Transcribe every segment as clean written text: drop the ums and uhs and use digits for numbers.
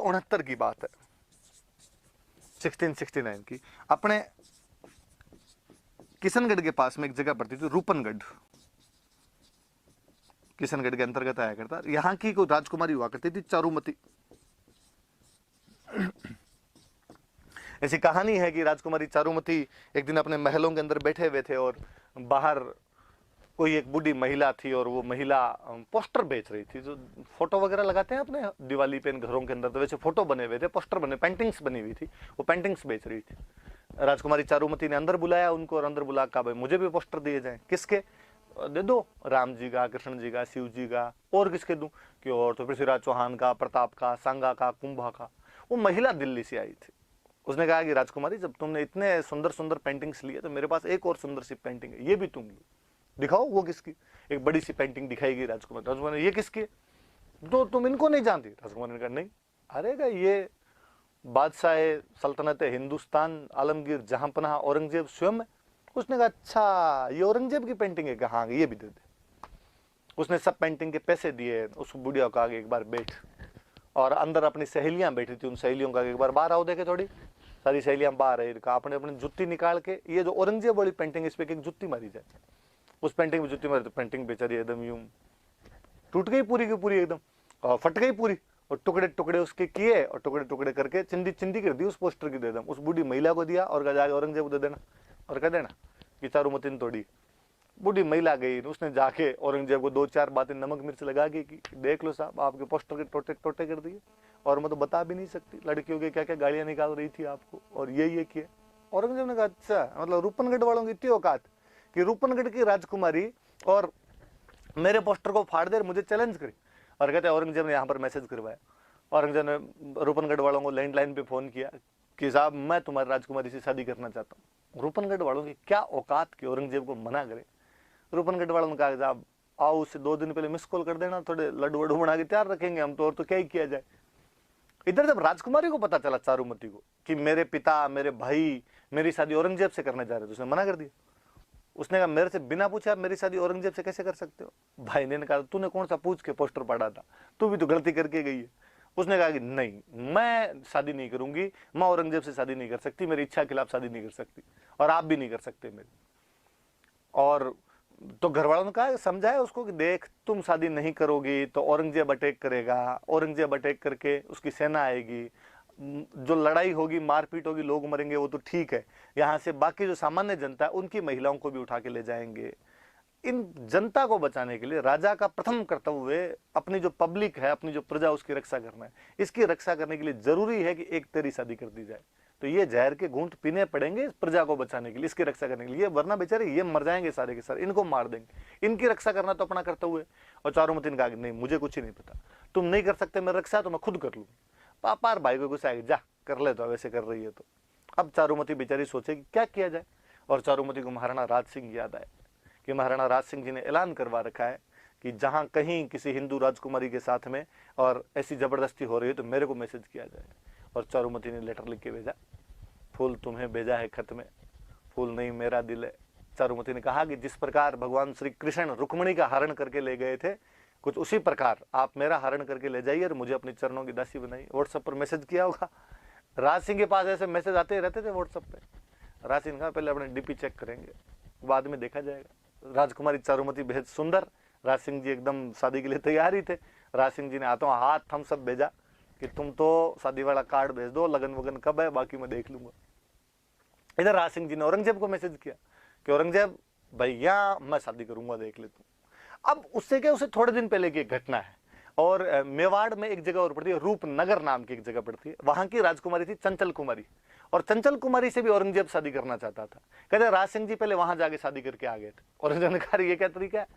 1669 की बात है, 1669 की। अपने किशनगढ़ के पास में एक जगह पड़ती थी रूपनगढ़, किशनगढ़ के अंतर्गत आया करता। यहाँ की कोई राजकुमारी हुआ करती थी चारुमती। ऐसी कहानी है कि राजकुमारी चारुमती एक दिन अपने महलों के अंदर बैठे हुए थे और बाहर कोई एक बूढ़ी महिला थी और वो महिला पोस्टर बेच रही थी। जो फोटो वगैरह लगाते हैं अपने दिवाली पे घरों के अंदर, तो वैसे फोटो बने हुए थे, पोस्टर बने, पेंटिंग्स बनी हुई थी, वो पेंटिंग्स बेच रही थी। राजकुमारी चारुमती ने अंदर बुलाया उनको और अंदर बुला कहा भाई मुझे भी पोस्टर दिए जाएं। किसके? दे दो, राम जी का, कृष्ण जी का, शिव जी का, और किसके दूं? कि और तो पृथ्वीराज चौहान का, प्रताप का, सांगा का, कुंभा का। वो महिला दिल्ली से आई थी। उसने कहा कि राजकुमारी जब तुमने इतने सुंदर सुंदर पेंटिंग्स लिए तो मेरे पास एक और सुंदर सी पेंटिंग है, ये भी तुम लो, दिखाओ। वो किसकी? एक बड़ी सी पेंटिंग दिखाई गई राजकुमारी। राजकुमारी ये किसकी? तो तुम इनको नहीं जानती? राजकुमारी ने कहा नहीं। अरे का ये बादशाह सल्तनत हिंदुस्तान आलमगीर जहांपनाह औरंगजेब स्वयं है। उसने कहा अच्छा ये औरंगजेब की पेंटिंग है? कहा हाँ ये भी दे दे। उसने सब पेंटिंग के पैसे दिए। उस बुढ़िया को आगे एक बार बैठ, और अंदर अपनी सहेलियां बैठी थी, उन सहेलियों का एक बार बाहर आओ देखे। थोड़ी सारी सहेलियां बाहर है, कहा अपने अपनी जुत्ती निकाल के, ये जो औरंगजेब वाली पेंटिंग इस पे एक जुत्ती मारी जाए। उस पेंटिंग में जुत्ती मारी तो पेंटिंग बेचारी एकदम यूं टूट गई पूरी की पूरी, एकदम और फट गई पूरी, और टुकड़े टुकड़े उसके किए और टुकड़े टुकड़े करके चिंदी चिंदी कर दी उस पोस्टर की। दे दम उस बूढ़ी महिला को दिया और जाके औरंगजेब को दे देना और कह देना कि चारुमती ने तोड़ी। बूढ़ी महिला गई, उसने जाके औरंगजेब को 2-4 बातें नमक मिर्च लगा के कि देख लो साहब आपके पोस्टर के टोटे टोटे कर दिए, और मैं तो बता भी नहीं सकती लड़कियों के क्या क्या गालियां निकाल रही थी आपको, और ये किया। औरंगजेब ने कहा अच्छा मतलब रूपनगढ़ वालों की इतनी औकात कि रूपनगढ़ की राजकुमारी और मेरे पोस्टर को फाड़ दे, मुझे चैलेंज करी। और कहते औरंगजेब ने यहाँ पर मैसेज करवाया। औरंगजेब ने रूपनगढ़ वालों को लैंडलाइन पे फोन किया कि साहब मैं तुम्हारी राजकुमारी से शादी करना चाहता हूँ। रूपनगढ़ वालों की क्या औकात कि औरंगजेब को मना करे। रूपनगढ़ वालों ने कहा साहब आओ उससे 2 दिन पहले मिस कॉल कर देना, थोड़े लड्डू वड्डू बना के तैयार रखेंगे हम तो, और तो क्या ही किया जाए। इधर जब राजकुमारी को पता चला चारुमती को कि मेरे पिता मेरे भाई मेरी शादी औरंगजेब से करने जा रहे थे, उसने मना कर दिया। उसने कहा मेरे से बिना पूछे आप मेरी शादी औरंगजेब से कैसे कर सकते हो? भाई ने कहा तूने कौन सा पूछ के पोस्टर पढ़ा था, तू भी तो गलती करके गई है। उसने कहा कि नहीं मैं शादी नहीं करूंगी, मैं औरंगजेब से शादी नहीं कर सकती, मेरी इच्छा के खिलाफ शादी नहीं कर सकती, और आप भी नहीं कर सकते मेरी। और तो घर वालों ने कहा समझाया उसको कि देख तुम शादी नहीं करोगी तो औरंगजेब अटैक करेगा, औरंगजेब अटैक करके उसकी सेना आएगी, जो लड़ाई होगी मारपीट होगी लोग मरेंगे वो तो ठीक है, यहाँ से बाकी जो सामान्य जनता है उनकी महिलाओं को भी उठा के ले जाएंगे। इन जनता को बचाने के लिए राजा का प्रथम कर्तव्य अपनी जो पब्लिक है, अपनी जो प्रजा उसकी रक्षा करना है। इसकी रक्षा करने के लिए जरूरी है कि एक तेरी शादी कर दी जाए। तो ये जहर के घूंट पीने पड़ेंगे इस प्रजा को बचाने के लिए, इसकी रक्षा करने के लिए, वरना बेचारे ये मर जाएंगे सारे के सारे, इनको मार देंगे। इनकी रक्षा करना तो अपना कर्तव्य है। और चारुमती ने कहा नहीं मुझे कुछ ही नहीं पता, तुम नहीं कर सकते मेरी रक्षा तो मैं खुद कर लूंगी। पापा और भाई को गुस्सा आएगी, जा कर ले, तो वैसे कर रही है तो। अब चारुमती बेचारी सोचेगी क्या किया जाए, और चारुमती को महाराणा राज सिंह याद आए कि महाराणा राज सिंह जी ने ऐलान करवा रखा है कि जहां कहीं किसी हिंदू राजकुमारी के साथ में और ऐसी जबरदस्ती हो रही है तो मेरे को मैसेज किया जाए। और चारुमती ने लेटर लिख के भेजा, फूल तुम्हें भेजा है खत में, फूल नहीं मेरा दिल है। चारुमती ने कहा कि जिस प्रकार भगवान श्री कृष्ण रुक्मिणी का हरण करके ले गए थे, कुछ उसी प्रकार आप मेरा हरण करके ले जाइए और मुझे अपनी चरणों की दासी बनाइए। व्हाट्सएप पर मैसेज किया होगा। राज सिंह के पास ऐसे मैसेज आते ही रहते थे व्हाट्सएप पे। राज सिंह कहा पहले अपने डीपी चेक करेंगे, बाद में देखा जाएगा। राजकुमारी चारुमती बेहद सुंदर, राज सिंह जी एकदम शादी के लिए तैयार ही थे। राज सिंह जी ने हाथों हाथ थम्स अप भेजा कि तुम तो शादी वाला कार्ड भेज दो, लगन वगन कब है बाकी मैं देख लूंगा। इधर राज सिंह जी ने औरंगजेब को मैसेज किया कि औरंगजेब भैया मैं शादी करूंगा, देख ले तू। अब उससे क्या, उसे थोड़े दिन पहले की एक घटना है। और मेवाड़ में एक जगह और पड़ती है, रूपनगर नाम की एक जगह पड़ती है, वहां की राजकुमारी थी चंचल कुमारी। और चंचल कुमारी से भी औरंगजेब शादी करना चाहता था। कहते राज सिंह जी पहले वहां जाके शादी करके आ गए थे। औरंगजेब ने कहा ये क्या तरीका है,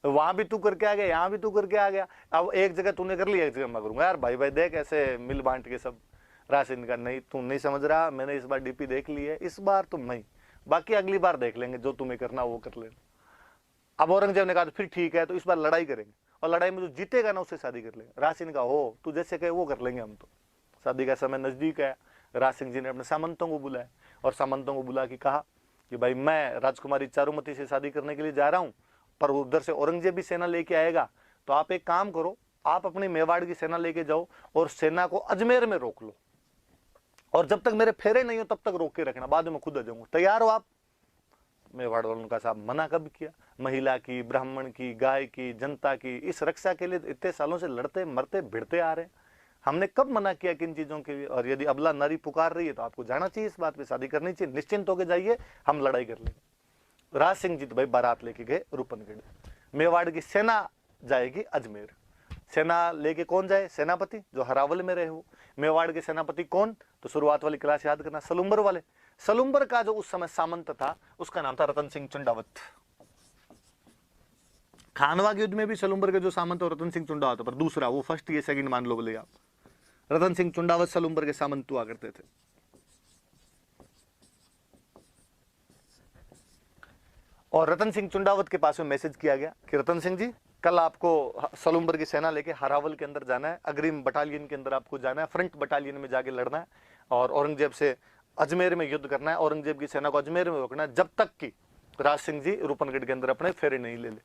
वहां भी तू करके आ गया, यहाँ भी तू करके आ गया, अब एक जगह तूने कर लिया एक जगह मैं करूंगा। यार भाई भाई देख ऐसे मिल बांट के सब। राज सिंह का नहीं तू नहीं समझ रहा, मैंने इस बार डीपी देख ली है, इस बार तुम नहीं, बाकी अगली बार देख लेंगे, जो तुम्हें करना वो कर लेना। अब औरंगजेब ने कहा फिर ठीक है, तो इस बार लड़ाई करेंगे और लड़ाई में जो जीतेगा ना उससे शादी कर लेंगे। राज सिंह का हो तू जैसे कहे वो कर लेंगे हम तो। शादी का समय नजदीक है। राज सिंह जी ने अपने सामंतों को बुलाया और सामंतों को बुला के कहा कि भाई मैं राजकुमारी चारुमती से शादी करने के लिए जा रहा हूं, पर उधर से औरंगजेब भी सेना लेके आएगा, तो आप एक काम करो आप अपनी मेवाड़ की सेना लेके जाओ और सेना को अजमेर में रोक लो, और जब तक मेरे फेरे नहीं हो तब तक रोक के रखना, बाद में खुद आ जाऊंगा। तैयार हो आप? मेवाड़ वालों का साहब मना कब किया? महिला की, ब्राह्मण की, गाय की, जनता की, इस रक्षा के लिए इतने सालों से लड़ते मरते भिड़ते आ रहे हैं, हमने कब मना किया किन चीजों के लिए? और यदि अबला नारी पुकार रही है तो आपको जाना चाहिए, इस बात पे शादी करनी चाहिए, निश्चिंत होकर जाइए, हम लड़ाई कर लेंगे। राज सिंह जी तो भाई बारात लेके गए रूपनगढ़, मेवाड़ की सेना जाएगी अजमेर। सेना लेके कौन जाए? सेनापति जो हरावल में रहे हो। मेवाड़ के सेनापति कौन? तो शुरुआत वाली क्लास याद करना, सलुम्बर वाले। सलुम्बर का जो उस समय सामंत था उसका नाम था रतन सिंह चुंडावत। खानवा के युद्ध में भी सलुम्बर के जो सामंत और रतन सिंह चुंडावत, पर दूसरा, वो फर्स्ट ये सेकंड मान लो बोले आप। रतन सिंह चुंडावत सलुम्बर के सामंत हुआ करते थे। और रतन सिंह चुंडावत के पास में मैसेज किया गया कि रतन सिंह जी, कल आपको सलुम्बर की सेना लेके हरावल के अंदर जाना है, अग्रिम बटालियन के अंदर आपको जाना है, फ्रंट बटालियन में जाके लड़ना है और औरंगजेब से अजमेर में युद्ध करना है, औरंगजेब की सेना को अजमेर में रोकना है, जब तक कि राज सिंह जी रूपनगढ़ के अंदर अपने फेरे नहीं ले ले।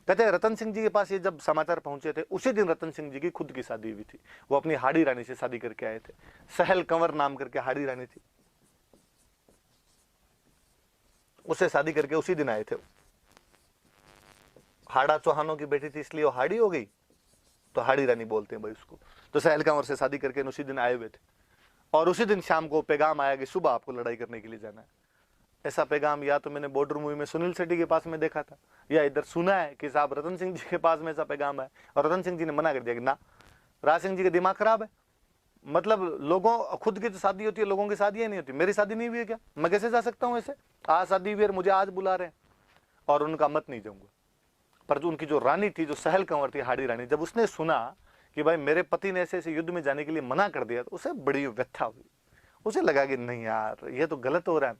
कहते हैं रतन सिंह जी के पास ये जब समाचार पहुंचे थे, उसी दिन रतन सिंह जी की खुद की शादी हुई थी। वो अपनी हाड़ी रानी से शादी करके आए थे, सहल कंवर नाम करके हाड़ी रानी थी, उससे शादी करके उसी दिन आए थे। हाड़ा चौहानों की बेटी थी इसलिए वो हाड़ी हो गई, तो हाड़ी रानी बोलते हैं भाई उसको। तो सहल कंवर से शादी करके उसी दिन आए हुए थे, और उसी दिन शाम को पैगाम आया कि सुबह आपको लड़ाई करने के लिए जाना है। ऐसा पैगाम या तो मैंने बॉर्डर मूवी में सुनील शेट्टी के पास में देखा था, या इधर सुना है कि साहब रतन सिंह जी के पास में ऐसा पैगाम है, और रतन सिंह जी ने मना कर दिया कि ना, राज सिंह जी का दिमाग खराब है। मतलब लोगों, खुद की तो शादी होती है, लोगों की शादियां नहीं होती। मेरी शादी नहीं हुई है क्या? मैं कैसे जा सकता हूँ ऐसे? आज शादी हुई है, मुझे आज बुला रहे हैं, और उनका मत नहीं जाऊंगा। पर जो उनकी जो रानी थी, जो सहल कंवर थी, हाड़ी रानी, जब उसने सुना कि भाई मेरे पति ने ऐसे ऐसे युद्ध में जाने के लिए मना कर दिया, तो उसे बड़ी व्यथा हुई। उसे लगा कि नहीं यार, ये तो गलत हो रहा है,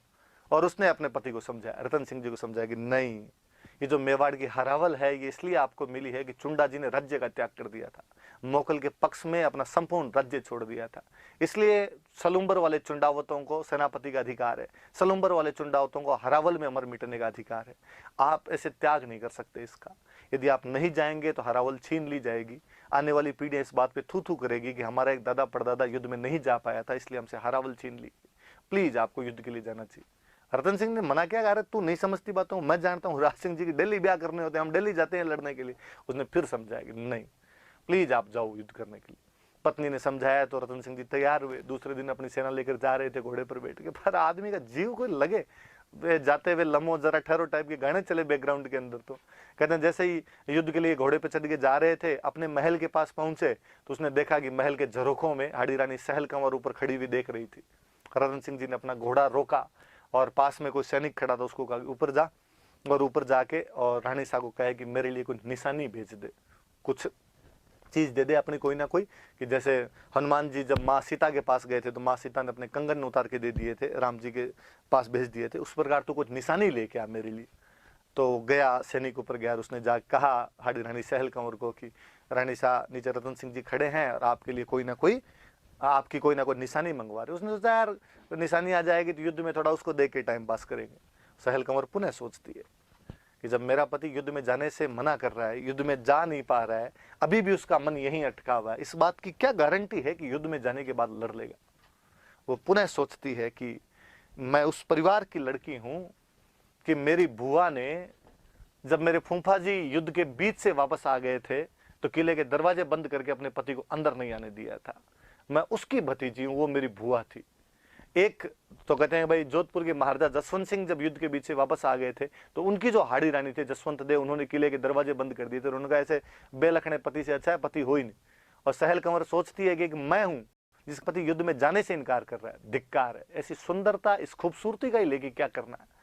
और उसने अपने पति को समझाया, रतन सिंह जी को समझाया कि नहीं, ये जो मेवाड़ की हरावल है ये इसलिए आपको मिली है कि चुंडा जी ने राज्य का त्याग कर दिया था, मोकल के पक्ष में अपना संपूर्ण राज्य छोड़ दिया था, इसलिए सलुम्बर वाले चुंडावतों को सेनापति का अधिकार है, सलुम्बर वाले चुंडावतों को हरावल में अमर मिटने का अधिकार है। आप ऐसे त्याग नहीं कर सकते इसका। यदि आप नहीं जाएंगे तो हरावल छीन ली जाएगी। आने वाली पीढ़ी इस बात पे थू थू करेगी कि हमारा एक दादा परदादा युद्ध में नहीं जा पाया था, इसलिए हमसे हरावल छीन ली। प्लीज आपको युद्ध के लिए जाना चाहिए। रतन सिंह ने मना किया, अरे तू नहीं समझती बातों, मैं जानता हूँ, राज सिंह जी की दिल्ली ब्याह करने होते हैं, हम दिल्ली जाते हैं लड़ने के लिए। उसने फिर समझाया कि नहीं, प्लीज आप जाओ युद्ध करने के लिए। पत्नी ने समझाया तो रतन सिंह जी तैयार हुए। दूसरे दिन अपनी सेना लेकर जा रहे थे घोड़े पर बैठ के, पर आदमी का जीव कोई लगे, वे जाते हुए लमो जरा ठहरो टाइप के गाने चले बैकग्राउंड के अंदर। तो कहते हैं जैसे ही युद्ध के लिए घोड़े पर चढ़ के जा रहे थे, अपने महल के पास पहुंचे तो उसने देखा कि महल के झरोखों में हाड़ी रानी सहल कंवर ऊपर खड़ी हुई देख रही थी। रतन सिंह जी ने अपना घोड़ा रोका और पास में कोई सैनिक खड़ा था, उसको कहा ऊपर जा, और ऊपर जाके और रानी साहब को कहे कि मेरे लिए कुछ निशानी भेज दे, कुछ चीज दे दे अपनी कोई ना कोई, कि जैसे हनुमान जी जब माँ सीता के पास गए थे तो माँ सीता ने अपने कंगन उतार के दे दिए थे, राम जी के पास भेज दिए थे, उस प्रकार तो कुछ निशानी लेके आ मेरे लिए। तो गया, सैनिक ऊपर गया, उसने जा कहा हाड़ी रानी सहल कंवर को कि रानी साहब नीचे रतन सिंह जी खड़े हैं और आपके लिए कोई ना कोई, आपकी कोई ना कोई निशानी मंगवा रहे। उसने सोचा यार निशानी आ जाएगी तो युद्ध में थोड़ा उसको देख के टाइम पास करेंगे। सहल कंवर पुनः सोचती है कि जब मेरा पति युद्ध में जाने से मना कर रहा है, युद्ध में जा नहीं पा रहा है, अभी भी उसका मन यहीं अटका हुआ है, इस बात की क्या गारंटी है कि युद्ध में जाने के बाद लड़ लेगा। वो पुनः सोचती है कि मैं उस परिवार की लड़की हूं कि मेरी बुआ ने, जब मेरे फूफा जी युद्ध के बीच से वापस आ गए थे तो किले के दरवाजे बंद करके अपने पति को अंदर नहीं आने दिया था। मैं उसकी भतीजी हूं, वो मेरी बुआ थी। एक तो कहते हैं भाई जोधपुर के महाराजा जसवंत सिंह जब युद्ध के बीच से वापस आ गए थे तो उनकी जो हाड़ी रानी थे जसवंत देव, उन्होंने किले के दरवाजे बंद कर दिए थे। उन्होंने कहा ऐसे बेलखने पति से अच्छा है पति हो ही नहीं। और सहल कंवर सोचती है कि मैं हूं जिस पति युद्ध में जाने से इनकार कर रहा है, धिक्कार है, ऐसी सुंदरता इस खूबसूरती का ही लेके क्या करना है।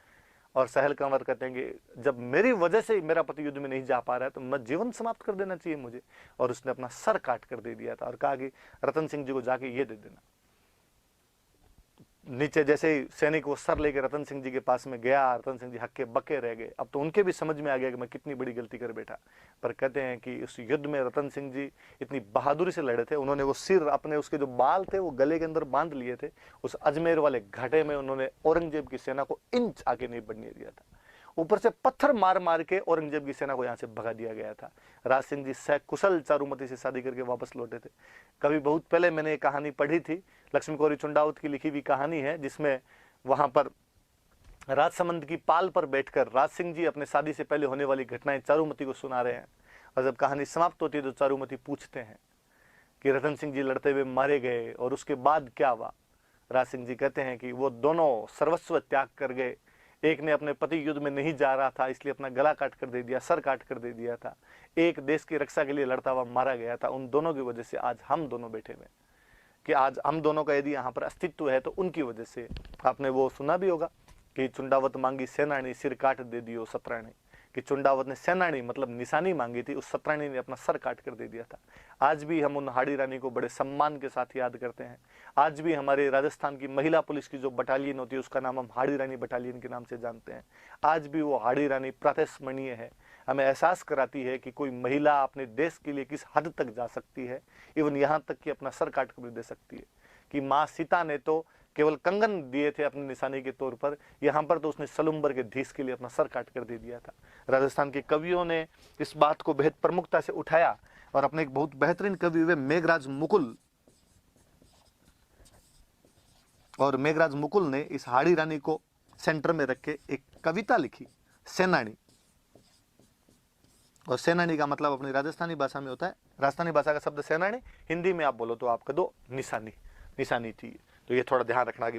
और सहल कंवर कहते हैं कि जब मेरी वजह से मेरा पति युद्ध में नहीं जा पा रहा है तो मैं जीवन समाप्त कर देना चाहिए मुझे। और उसने अपना सर काट कर दे दिया था और कहा कि रतन सिंह जी को जाके ये दे देना। नीचे जैसे ही सैनिक वो सर लेके रतन सिंह जी के पास में गया, रतन सिंह जी हक्के बक्के रह गए। अब तो उनके भी समझ में आ गया कि मैं कितनी बड़ी गलती कर बैठा। पर कहते हैं कि उस युद्ध में रतन सिंह जी इतनी बहादुरी से लड़े थे, उन्होंने वो सिर अपने, उसके जो बाल थे वो गले के अंदर बांध लिए थे। उस अजमेर वाले घाटे में उन्होंने औरंगजेब की सेना को इंच आगे नहीं बढ़ने दिया था। ऊपर से पत्थर मार मार के औरंगजेब की सेना को यहाँ से भगा दिया गया था। राज सिंह जी सकुशल चारुमती से शादी करके वापस लौटे थे। कभी बहुत पहले मैंने एक कहानी पढ़ी थी, लक्ष्मी कौरी चुंडावत की लिखी हुई कहानी है, जिसमें वहां पर राजसमंद की पाल पर बैठकर राज सिंह जी अपने शादी से पहले होने वाली घटनाएं चारुमती को सुना रहे हैं। और जब कहानी समाप्त होती है तो चारुमती पूछते हैं कि रतन सिंह जी लड़ते हुए मारे गए और उसके बाद क्या हुआ। राज सिंह जी कहते हैं कि वो दोनों सर्वस्व त्याग कर गए। एक ने अपने पति युद्ध में नहीं जा रहा था इसलिए अपना गला काट कर दे दिया, सर काट कर दे दिया था। एक देश की रक्षा के लिए लड़ता हुआ मारा गया था। उन दोनों की वजह से आज हम दोनों बैठे हुए, कि आज हम दोनों का यदि यहाँ पर अस्तित्व है तो उनकी वजह से। आपने वो सुना भी होगा कि चुंडावत मांगी सेनानी, सिर काट दे दियो सतरानी, कि चुंडावत ने सेनानी मतलब निशानी मांगी थी, उस सतरानी ने अपना सर काट कर दे दिया था। आज भी हम उन हाड़ी रानी को बड़े सम्मान के साथ याद करते हैं। आज भी हमारे राजस्थान की महिला पुलिस की जो बटालियन होती है उसका नाम हम हाड़ी रानी बटालियन के नाम से जानते हैं। आज भी वो हाड़ी रानी प्रातस्मरणीय है, हमें एहसास कराती है कि कोई महिला अपने देश के लिए किस हद तक जा सकती है, इवन यहाँ तक कि अपना सर काट कर भी दे सकती है। कि माँ सीता ने तो केवल कंगन दिए थे अपनी निशानी के तौर पर, यहाँ पर तो उसने सलुम्बर के धीस के लिए अपना सर काट कर दे दिया था। राजस्थान के कवियों ने इस बात को बेहद प्रमुखता से उठाया और अपने एक बहुत बेहतरीन कवि हुए मेघराज मुकुल, और मेघराज मुकुल ने इस हाड़ी रानी को सेंटर में रख के एक कविता लिखी, सेनानी। और सेनानी का मतलब अपनी राजस्थानी भाषा में होता है, राजस्थानी भाषा का शब्द सेनानी, हिंदी में आप बोलो तो आपका दो निशानी, निशानी थी। तो ये थोड़ा ध्यान रखना कि